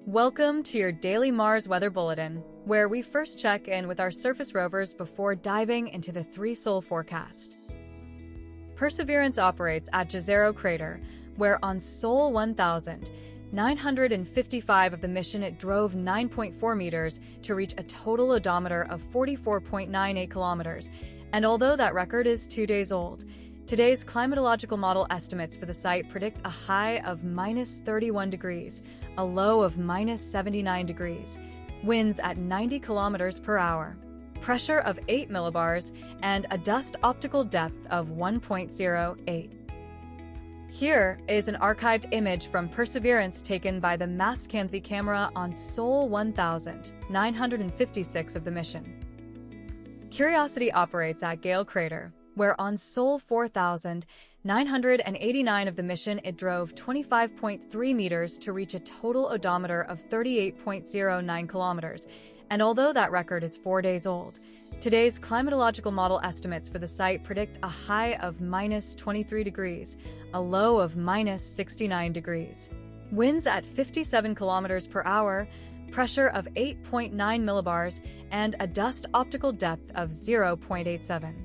Welcome to your daily Mars weather bulletin, where we first check in with our surface rovers before diving into the three-sol forecast. Perseverance operates at Jezero crater, where on Sol 1955 of the mission it drove 9.4 meters to reach a total odometer of 44.98 kilometers, and although that record is 2 days old, today's climatological model estimates for the site predict a high of minus 31 degrees, a low of minus 79 degrees, winds at 90 kilometers per hour, pressure of 8 millibars, and a dust optical depth of 1.08. Here is an archived image from Perseverance taken by the Mastkanzi camera on Sol 1956 of the mission. Curiosity operates at Gale crater, where on Sol 4989 of the mission it drove 25.3 meters to reach a total odometer of 38.09 kilometers, and although that record is 4 days old, today's climatological model estimates for the site predict a high of minus 23 degrees, a low of minus 69 degrees, winds at 57 kilometers per hour, pressure of 8.9 millibars, and a dust optical depth of 0.87.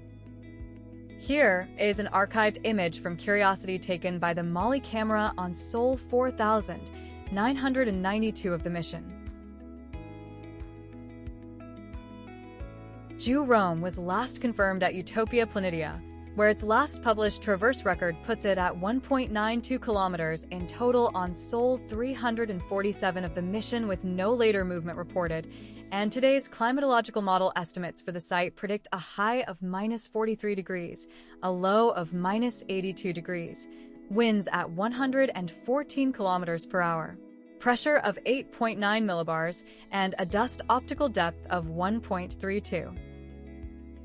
Here is an archived image from Curiosity taken by the Mali camera on Sol 4992 of the mission. Rome was last confirmed at Utopia Planitia, where its last published traverse record puts it at 1.92 kilometers in total on Sol 347 of the mission with no later movement reported, and today's climatological model estimates for the site predict a high of minus 43 degrees, a low of minus 82 degrees, winds at 114 kilometers per hour, pressure of 8.9 millibars, and a dust optical depth of 1.32.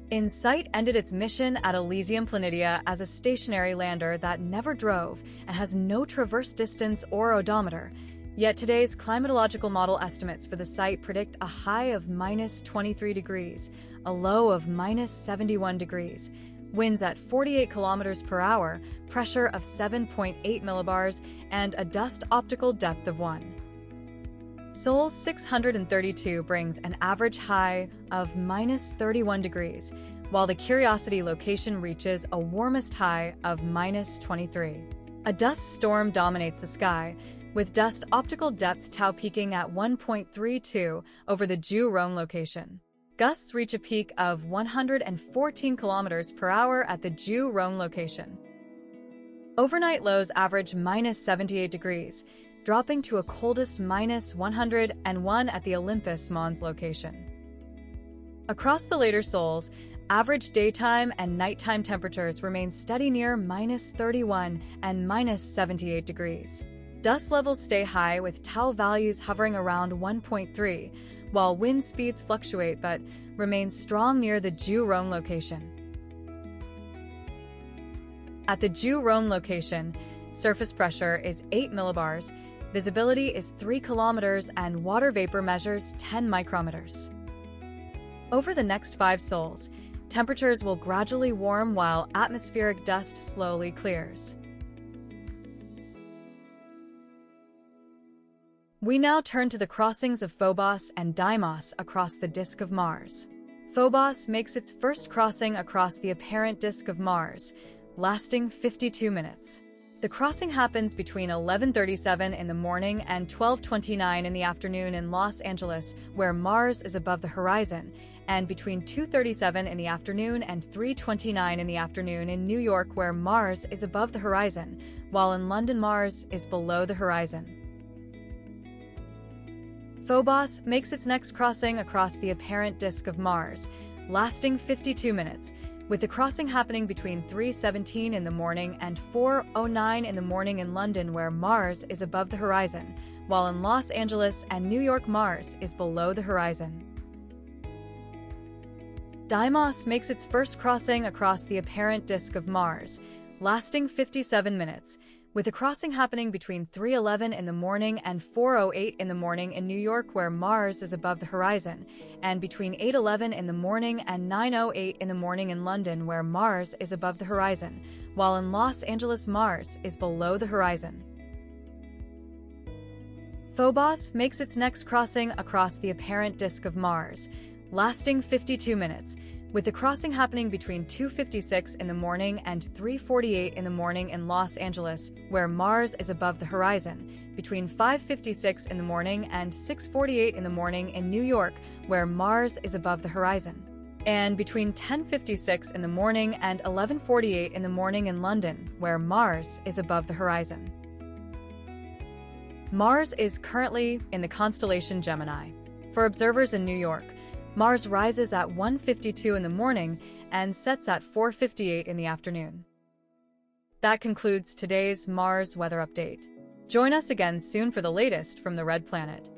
InSight ended its mission at Elysium Planitia as a stationary lander that never drove and has no traverse distance or odometer, yet today's climatological model estimates for the site predict a high of minus 23 degrees, a low of minus 71 degrees, winds at 48 kilometers per hour, pressure of 7.8 millibars, and a dust optical depth of 1. Sol 632 brings an average high of minus 31 degrees, while the Curiosity location reaches a warmest high of minus 23. A dust storm dominates the sky, with dust optical depth tau peaking at 1.32 over the Rome location. Gusts reach a peak of 114 kilometers per hour at the Rome location. Overnight lows average minus 78 degrees, dropping to a coldest minus 101 at the Olympus Mons location. Across the later sols, average daytime and nighttime temperatures remain steady near minus 31 and minus 78 degrees. Dust levels stay high with tau values hovering around 1.3, while wind speeds fluctuate but remain strong near the Rome location. At the Rome location, surface pressure is 8 millibars, visibility is 3 kilometers, and water vapor measures 10 micrometers. Over the next 5 sols, temperatures will gradually warm while atmospheric dust slowly clears. We now turn to the crossings of Phobos and Deimos across the disk of Mars. Phobos makes its first crossing across the apparent disk of Mars, lasting 52 minutes. The crossing happens between 11:37 in the morning and 12:29 in the afternoon in Los Angeles, where Mars is above the horizon, and between 2:37 in the afternoon and 3:29 in the afternoon in New York, where Mars is above the horizon, while in London Mars is below the horizon. Phobos makes its next crossing across the apparent disk of Mars, lasting 52 minutes, with the crossing happening between 3:17 in the morning and 4:09 in the morning in London, where Mars is above the horizon, while in Los Angeles and New York Mars is below the horizon. Deimos makes its first crossing across the apparent disk of Mars, lasting 57 minutes, with the crossing happening between 3:11 in the morning and 4:08 in the morning in New York, where Mars is above the horizon, and between 8:11 in the morning and 9:08 in the morning in London, where Mars is above the horizon, while in Los Angeles Mars is below the horizon. Phobos makes its next crossing across the apparent disk of Mars, lasting 52 minutes, with the crossing happening between 2:56 in the morning and 3:48 in the morning in Los Angeles, where Mars is above the horizon, between 5:56 in the morning and 6:48 in the morning in New York, where Mars is above the horizon, and between 10:56 in the morning and 11:48 in the morning in London, where Mars is above the horizon. Mars is currently in the constellation Gemini. For observers in New York, Mars rises at 1:52 in the morning and sets at 4:58 in the afternoon. That concludes today's Mars weather update. Join us again soon for the latest from the Red Planet.